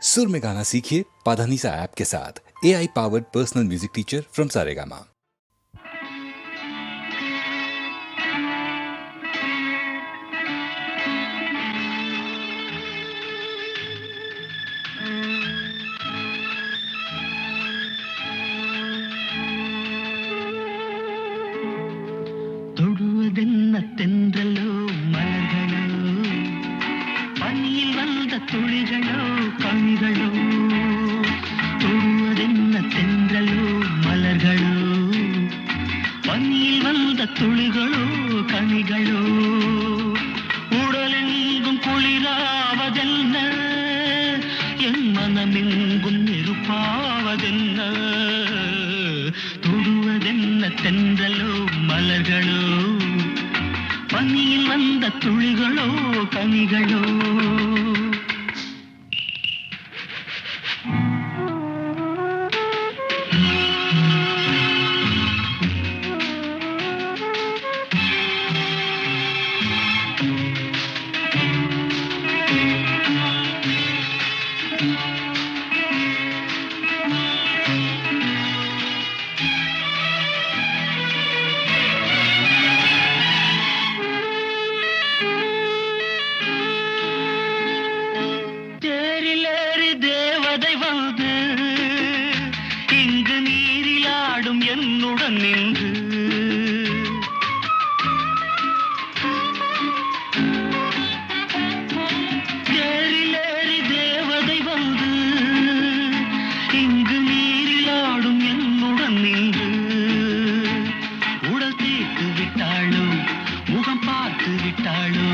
सुर में गाना सीखिए पाधानीसा ऐप के साथ। AI powered personal music teacher from Saregama. தொடுவதென்ன தென்றலோ மலர்களோ பனியில் வந்த துளிகளோ கண்களோ தொடுவதென்ன தென்றலோ மலர்களோ பனியில் வந்த துளிகளோ கனிகளோ உடலெங்கும் குளிராவதென்ன என் மனமெங்கும் நெருப்பாவதென்ன தொடுவதென்ன தென்றலோ மலர்களோ பனியில் வந்த துளிகளோ கனிகளோ தேவதை வந்து இங்கு நீரிலாடும் என்னுடன் நின்று தேரிலேறி தேவதை வந்து இங்கு நீரிலாடும் என்னுடன் நின்று உடல் தேய்த்து விட்டாளோ முகம் பார்த்து விட்டாளோ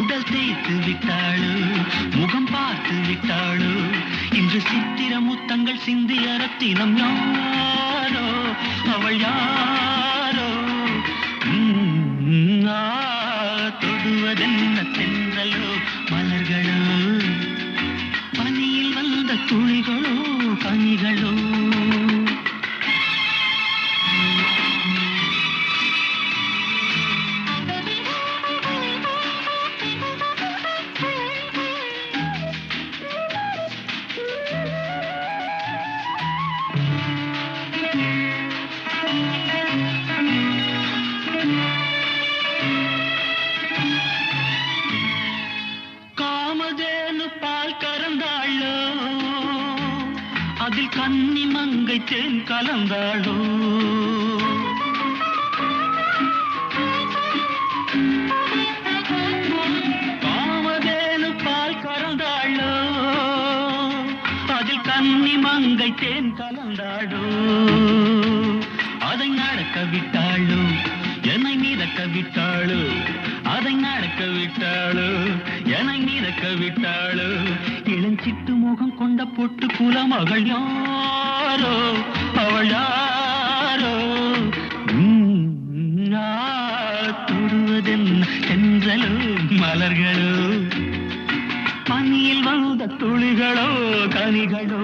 உடல் தேய்த்து விட்டாளோ முகம் பார்த்து விட்டாளோ இன்று சித்திர முத்தங்கள் சிந்திய ரத்தினம் யாரோ அவள் யாரோ தொடுவதென்ன தென்றலோ மலர்களோ பனியில் வந்த துளிகளோ கனிகளோ காமதேனு பால் கறந்தாளோ அதில் கன்னி மங்கை தேன் கலந்தாளோ காமதேனு பால் கறந்தாளோ அதில் கன்னி மங்கை தேன் கலந்தாளோ அதை நடக்க விட்டாளோ என்னை மிதக்க விட்டாளோ அதை நடக்க விட்டாளோ என்னை மிதக்க விட்டாளோ இளஞ்சிட்டு முகம் கொண்ட பொட்டு குலமகள் யாரோ அவள் யாரோ தொடுவதென்ன தென்றலோ மலர்களோ பனியில் வந்த துளிகளோ கனிகளோ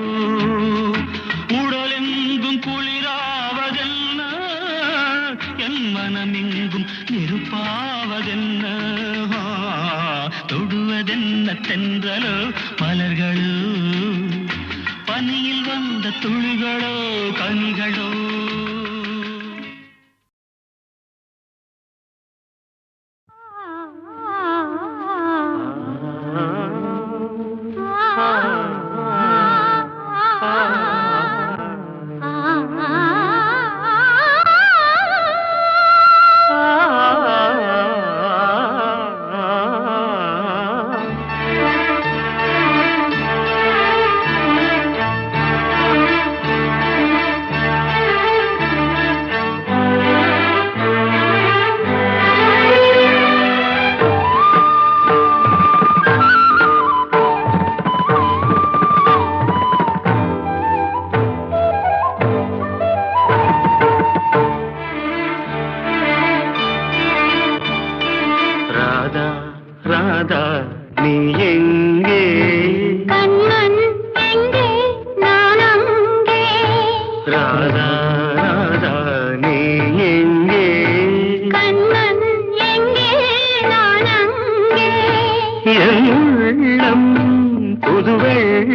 உடலெங்கும் குளிராவதென்ன என் மனமெங்கும் நெருப்பாவதென்ன தொடுவதென்ன தென்றலோ மலர்களோ பனியில் வந்த துளிகளோ கனிகளோ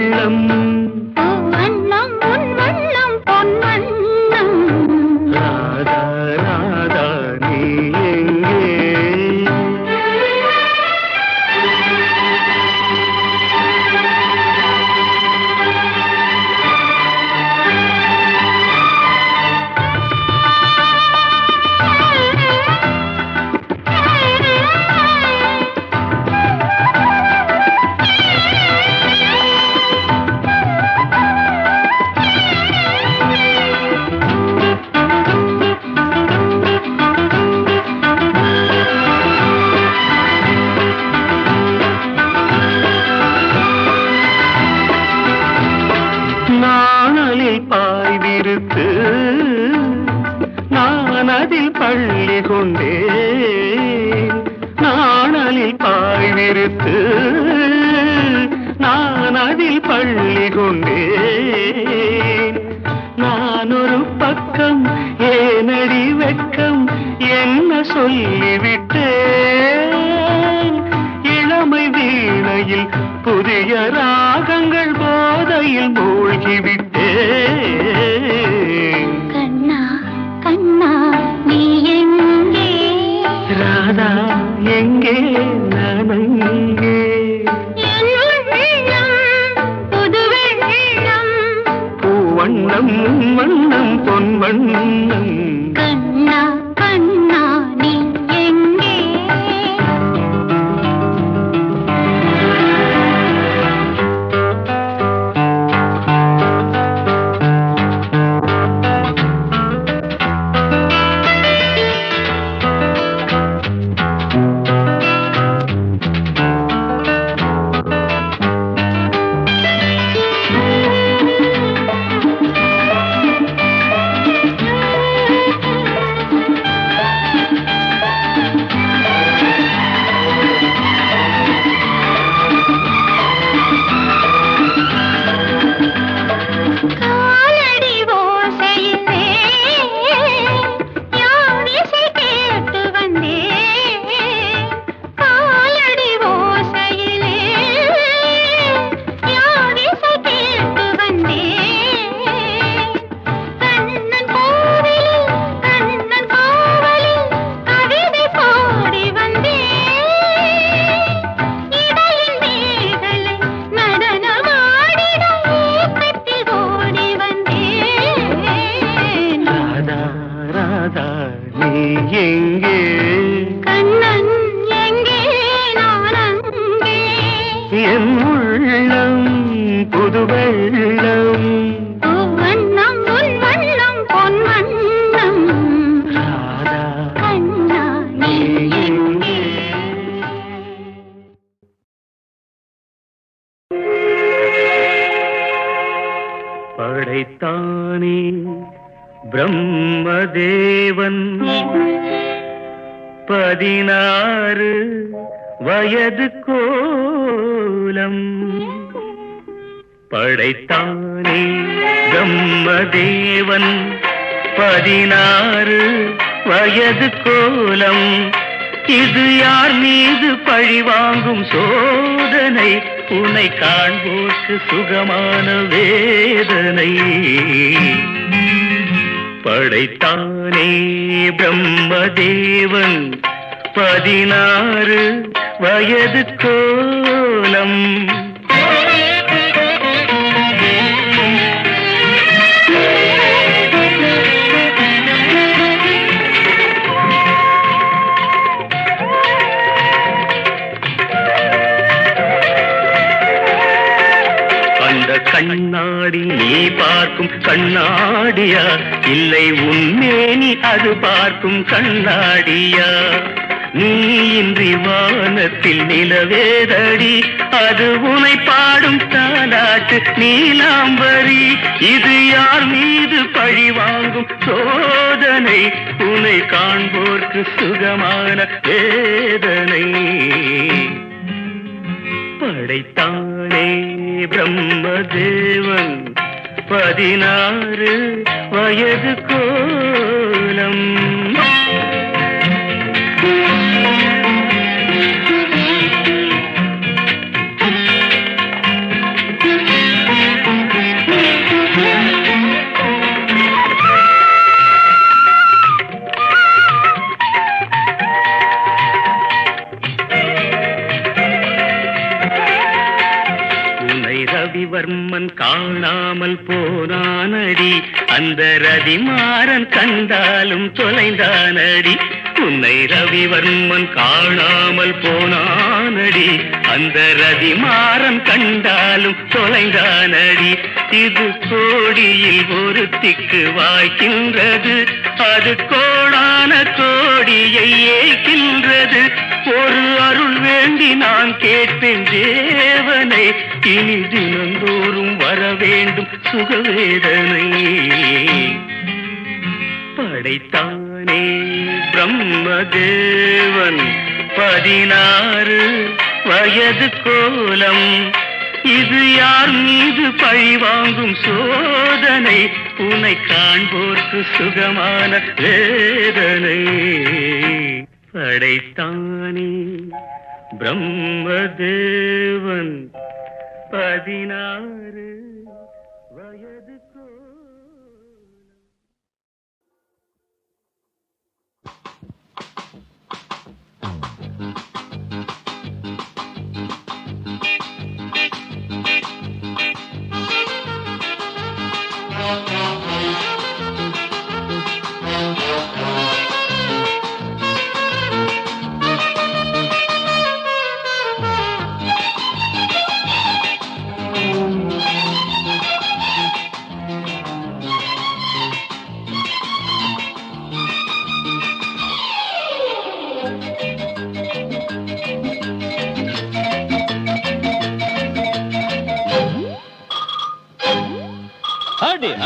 உள்ளம் வண்ணம் உன் வண்ணம் பொன் வண்ணம் ராதா ராதா நீ எங்கே பாய்விருத்து நான் அதில் பள்ளி கொண்டேன் நாணலில் பாய்விருத்து நான் அதில் பள்ளி கொண்டேன் நான் ஒரு பக்கம் ஏனடி வெட்கம் என்ன சொல்லிவிட்டேன் இளமை வீணையில் புதிய ராகங்கள் போதையில் மூழ்கிவிட்டேன் கண்ணா கண்ணா நீ எங்கே ராதா எங்கே நான் எங்கே புது வெள்ளம் பூவண்ணம் வண்ணம் பொன் வண்ணம் கண்ணா கண்ணா நீ எங்கே எங்கே கண்ணன் எங்கே நான் அங்கே என் உள்ளம் புது வெள்ளம் வண்ணம் உன் வண்ணம் பொன் வண்ணம் ராதா கண்ணா நீ எங்கே படைத்தானே பிரம்மதேவன் 16 வயது கோலம் படைத்தானே பிரம்மதேவன் 16 வயது கோலம் இது யார் மீது பழிவாங்கும் சோதனை உன்னை காண்போர்க்கு சுகமான வேதனை படைத்தானே பிரம்மதேவன் 16 வயது கோலம் கண்ணாடி நீ பார்க்கும் கண்ணாடியா இல்லை உன்மேனி அது பார்க்கும் கண்ணாடியா நீ இன்றி வானத்தில் நிலவேதடி அது உனை பாடும் தாலாட்டு நீலாம்பரி இது யார் மீது பழி வாங்கும் சோதனை உன்னை காண்போர்க்கு சுகமான வேதனை படைத்தானே பிரம்மதேவன் 16 வயது கோலம் ரவிவர்மன் காணாமல் போனானடி, அந்த ரதிமாறன் கண்டாலும் தொலைந்தானடி. உன்னை ரவிவர்மன் காணாமல் போனானடி, அந்த ரதிமாறன் கண்டாலும் தொலைந்தானடி. இது கோடியில் ஒருத்திக்கு வாய்க்கின்றது, அது கோடான கோடியை ஏய்க்கின்றது. ஒரு அருள் வேண்டி நான் கேட்பேன் தேவனை, இனி தினந்தோறும் வர வேண்டும் சுகவேதனை. படைத்தானே பிரம்மதேவன் 16 வயது கோலம், இது யார் மீது பழிவாங்கும் சோதனை, உன்னை காண்போர்க்கு சுகமான வேதனை. படைத்தானே பிரம்மதேவன் 16 வயது கோலம்.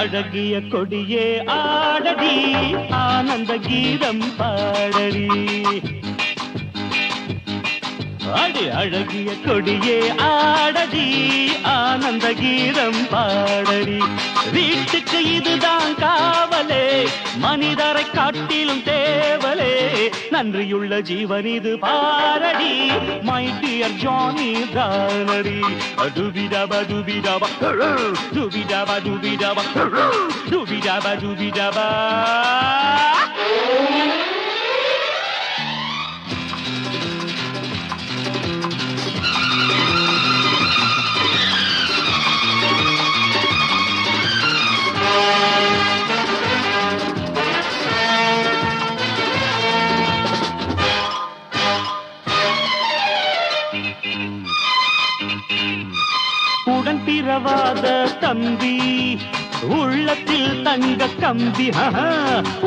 அழகிய கொடியே ஆடடி, ஆனந்த கீதம் பாடடி. அடி அழகிய கொடியே ஆடடி, ஆனந்த கீதம் பாடடி. வீட்டுக்கு இதுதான் காவலே, மனிதரை காட்டிலும் தேவலே, நன்றியுள்ள ஜீவன் இது பாரடி. மை டியர் ஜானி தானடி. டுபிடபா டுபிடபா டுபிடபா டுபிடபா டுபிடபா டுபிடபா. உடன் பிறவாத தம்பி, உள்ளத்தில் தங்க கம்பி.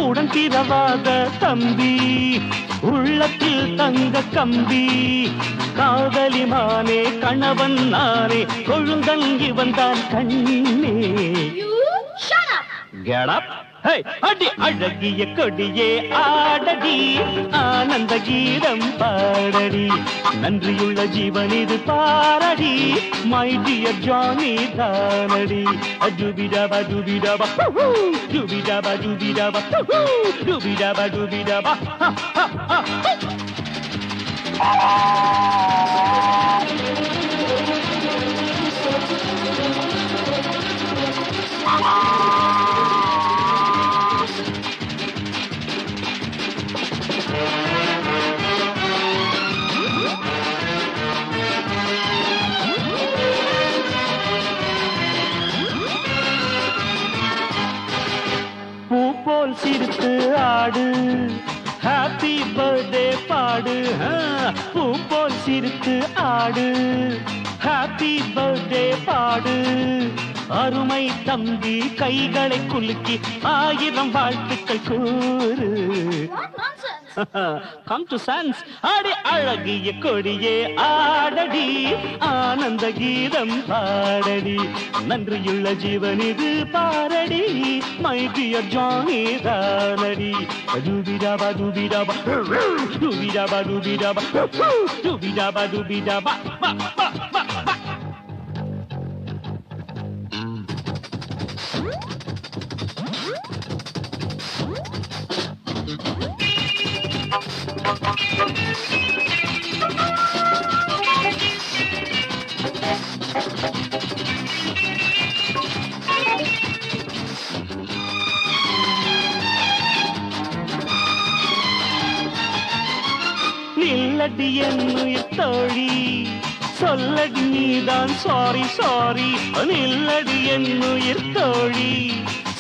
உடன் பிறவாத தம்பி, உள்ளத்தில் தங்க கம்பி. காதலி மானே கணவன் நானே, கொழுந்தன் இவன் தான் கண்ணே. Get up. Hey, அடி அழகிய கொடியே ஆடடி, ஆனந்த கீதம் பாடடி. நன்றியுள்ள ஜீவன் இது பாரடி, மை டியர் ஜானி தானடி. டுபிடபா டுபிடபா டுபிடபா டுபிடபா டுபிடபா டுபிடபா. பூப்போல் சிரித்து ஆடு, ஹாப்பி பர்த்டே பாடு. பூப்போல் சிரித்து ஆடு, ஹாப்பி பர்த்டே பாடு. அருமை தம்பி கைகளை குலுக்கி 1000 வாழ்த்துக்கள் கூறு. Come to sense. அடி அழகிய கொடியே ஆடடி, ஆனந்த கீதம் பாடடி. நன்றியுள்ள ஜீவன் இது பாரடி, மை டியர் ஜானி தானடி. டுபிடபா டுபிடபா டுபிடபா டுபிடபா டுபிடபா டுபிடபா. நில்லடி என்னுயிர் தோழி, சொல்லடி நீதான் சாரி சாரி நில்லடி என் உயிர் தோழி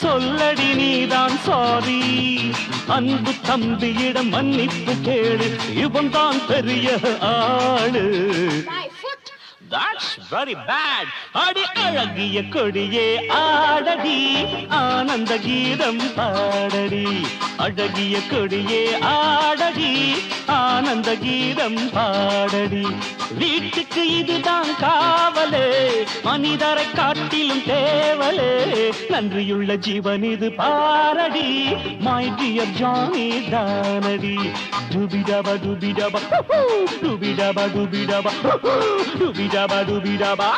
சொல்லடி நீதான் சாரி அன்பு தம்பியிடம் மன்னிப்பு கேளு இவன் தான் பெரிய ஆளு That's very bad. அடி அழகிய கொடியே ஆடடி ஆனந்த கீதம் பாடடி அழகிய கொடியே ஆடடி ஆனந்த கீதம் பாடடி வீட்டுக்கு இதுதான் காவலே மனிதரை காட்டிலும் தேவலே நன்றியுள்ள ஜீவன் இது பாரடி my dear Johnny தானடி டுபிடபா டுபிடபா டுபிடபா டுபிடபா டுபிடபா டுபிடபா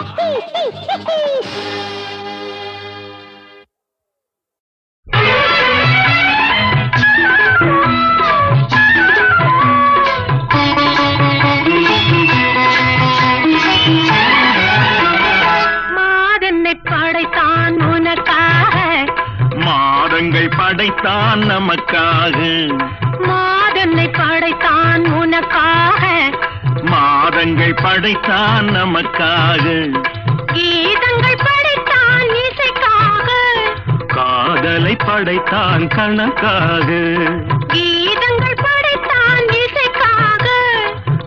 படைத்தான் உனக்காக மாதங்கள் படைத்தான் நமக்காக மாதன்னை படைத்தான் உனக்காக மாதங்கள் படைத்தான் நமக்காக கீதங்கள் படைத்தான் இசைக்காக காதலை படைத்தான் கணக்காக கீதங்கள் படைத்தான் இசைக்காக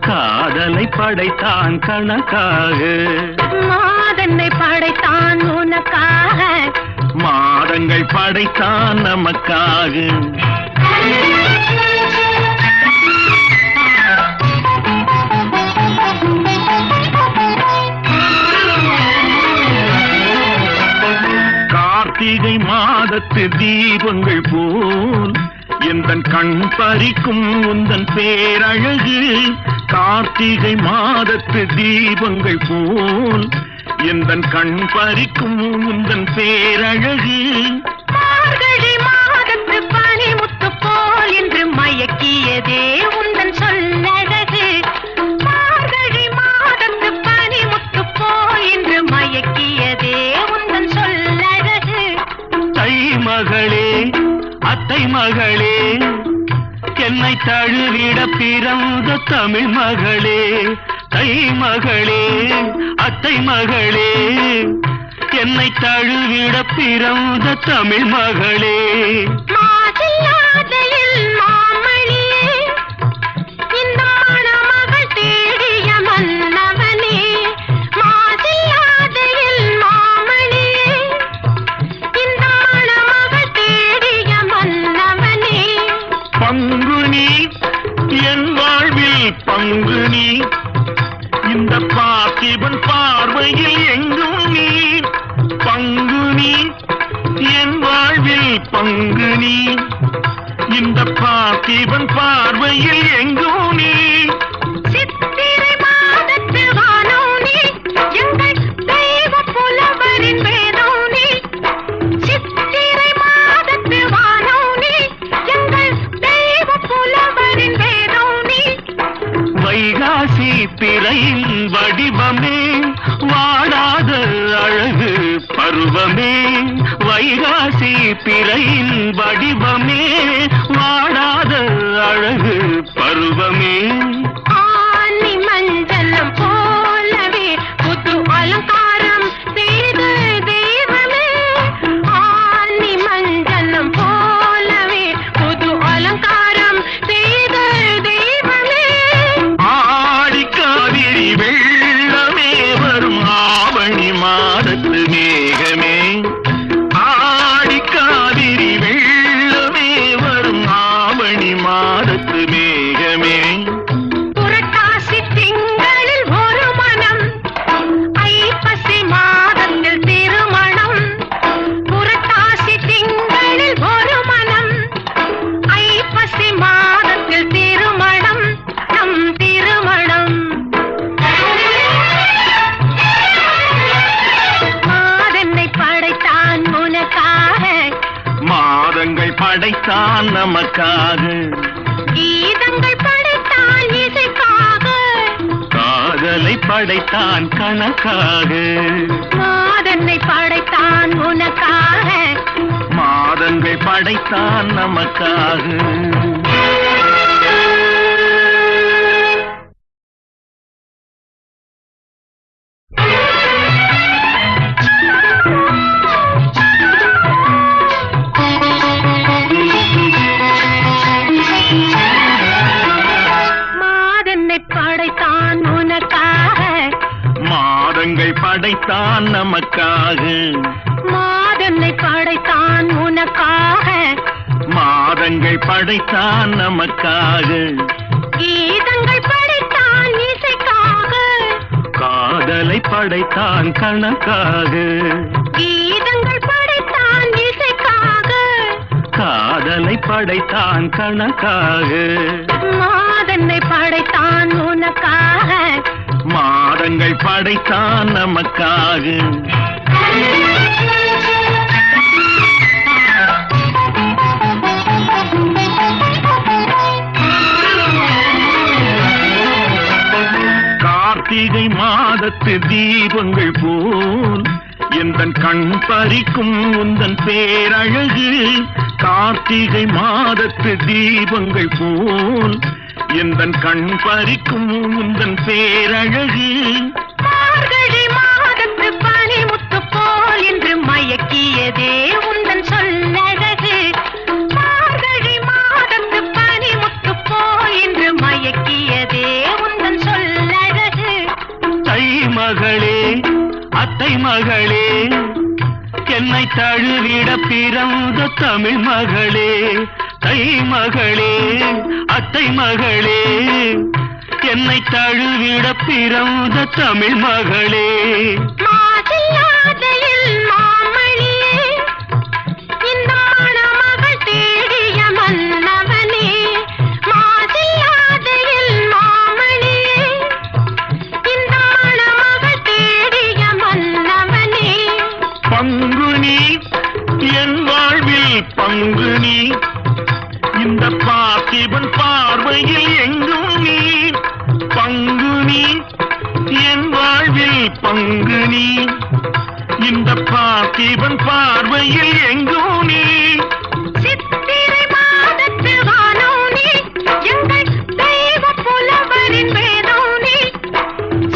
காதலை படைத்தான் கணக்காக மாதன்னை படைத்தான் உனக்காக மாதங்கள் படைத்தான் நமக்காக கார்த்திகை மாதத்து தீபங்கள் போல் எந்தன் கண் பறிக்கும் உந்தன் பேரழகு கார்த்திகை மாதத்து தீபங்கள் போல் எந்தன் கண் பறிக்கும் உந்தன் பேரழகு மார்கழி மாதத்து பனிமுத்து போல் என்று மயக்கியதே உந்தன் சொல்லழகு மார்கழி மாதத்து பனிமுத்து போல் என்று மயக்கியதே உந்தன் சொல்லழகு தை மகளே அத்தை மகளே என்னை தழுவிட பிறந்த தமிழ் மகளே தை மகளே அத்தை மகளே என்னை தழுவிட பிறந்த தமிழ் மகளே மாசில்லாதையில் மாமணியே இந்த மணமகள் தேடிய மன்னவனே மாசில்லாதையில் மாமணியே இந்த மணமகள் தேடிய மன்னவனே பங்குனி என் வாழ்வில் பங்குனி இந்த பார்த்திபன் பார்வையில் எங்கும் நீ பங்குனி என் வாழ்வில் பங்குனி இந்த பார்த்திபன் பார்வையில் எங்கும் நீ சித்திரை மாதத்து வானோனி எங்கள் தெய்வ புலவரின் வேதோனி சித்திரை மாதத்து வானோனி எங்கள் தெய்வ புலவரின் வேதோனி வைகாசி பிறையின் வடிவமே வாடாத அழகு பருவமே வைகாசி பிறையின் வடிவமே வாடாத அழகு பருவமே ஆனி மஞ்சளம் போலவே புது அலங்காரம் செய்த தெய்வமே ஆனி மஞ்சளம் போலவே புது அலங்காரம் செய்த தெய்வமே ஆடிக்காவிரி வெள்ளமே வரும் ஆவணி மாதத்து மேகமே ஆடிக்காவிரி வெள்ளமே வரும் ஆவணி மாதத்து மேகமே புரட்டாசி திங்களில் ஒரு மனம் ஐப்பசி மாதத்தில் திருமணம் புரட்டாசி திங்களில் ஒரு மனம் ஐப்பசி மாதத்தில் திருமணம் நம் திருமணம் மாதன்னை படைத்தான் உனக்காக மாதங்கள் படைத்தான் நமக்காக கீதங்கள் படைத்தான் இசைக்காக காதலை படைத்தான் கணக்காக மாதன்னை படைத்தான் உனக்காக மாதங்கள் படைத்தான் நமக்காக நமக்காக. மாதன்னை படைத்தான் உனக்காக, மாதங்கள் படைத்தான் நமக்காக. கீதங்கள் படைத்தான் இசைக்காக, காதலை படைத்தான் கணக்காக. கீதங்கள் படைத்தான் இசைக்காக, காதலை படைத்தான் கணக்காக. மாதன்னை படைத்தான் உனக்காக. மாதங்கள் படைத்தான் நமக்காக. கார்த்திகை மாதத்து தீபங்கள் போல் எந்தன் கண் பறிக்கும் உந்தன் பேரழகு. கார்த்திகை மாதத்து தீபங்கள் போல் எந்தன் கண் பறிக்கும் உந்தன் பேரழகு. மார்கழி மாதத்து பனிமுத்து போல் என்று மயக்கியதே உந்தன் சொல்லழகு. மார்கழி மாதத்து பனிமுத்து போல் என்று மயக்கியதே உந்தன் சொல்லழகு. தை மகளே அத்தை மகளே என்னை தழுவிட பிறந்த தமிழ் மகளே. தை மகளே அத்தை மகளே என்னை தழுவிட பிறந்த தமிழ் மகளே. மாசில்லாதையில் மாமணியே, இந்த மணமகள் தேடிய மன்னவனே. மாசில்லாதையில் மாமணியே, இந்த மணமகள் தேடிய மன்னவனே. பங்குனி என் வாழ்வில் பங்குனி, இந்த பார்த்திபன் பார்வையில் எங்கும் நீ. பங்குனி என் வாழ்வில் பங்குனி, இந்த பார்த்திபன் பார்வையில் எங்கும் நீ. சித்திரை மாதத்து வானம் நீ, எங்கள் தெய்வ புலவரின் வேதம் நீ.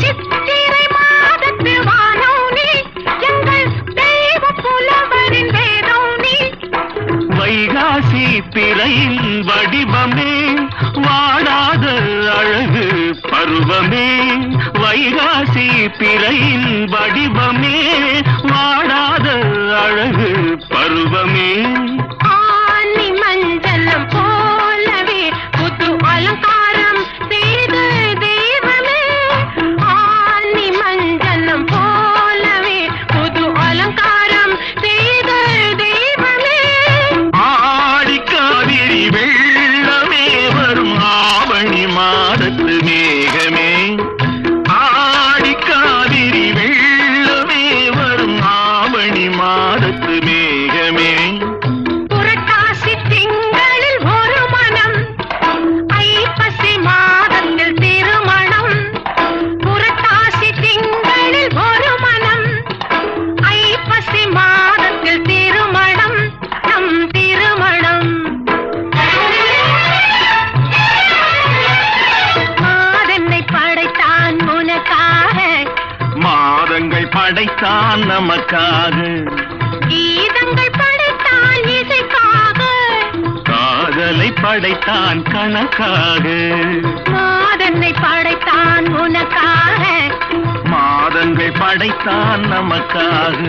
சித்திரை மாதத்து வானம் நீ, எங்கள் தெய்வ புலவரின் வேதம் நீ. வைகாசி பிறையின் வடிவமே வாடாத அழகு பருவமே. வைகாசி பிறையின் வடிவமே வாடாத அழகு பருவமே. ஆனி மஞ்சளம் போலவே புது அலங்காரம் செய்த தெய்வமே. ஆனி மஞ்சளம் போலவே புது அலங்காரம் செய்த தெய்வமே. ஆடிக்காவிரி வெள்ளமே வரும் ஆவணி மாதத்து மேகமே. ஆடிக்காவிரி வெள்ளமே வரும் ஆவணி மாதத்து மேகமே. புரட்டாசி திங்களில் ஒரு மனம், ஐப்பசி மாதத்தில் திருமணம். புரட்டாசி திங்களில் ஒரு மனம், ஐப்பசி மாதத்தில் திருமணம், நம் திருமணம். மாதன்னை படைத்தான் உனக்காக, மாதங்கள் படைத்தான் நமக்காக. கீதங்கள் படைத்தான் இசைக்காக, காதலை படைத்தான் கணக்காக. மாதன்னை படைத்தான் உனக்காக. மாதங்கள் படைத்தான் நமக்காக.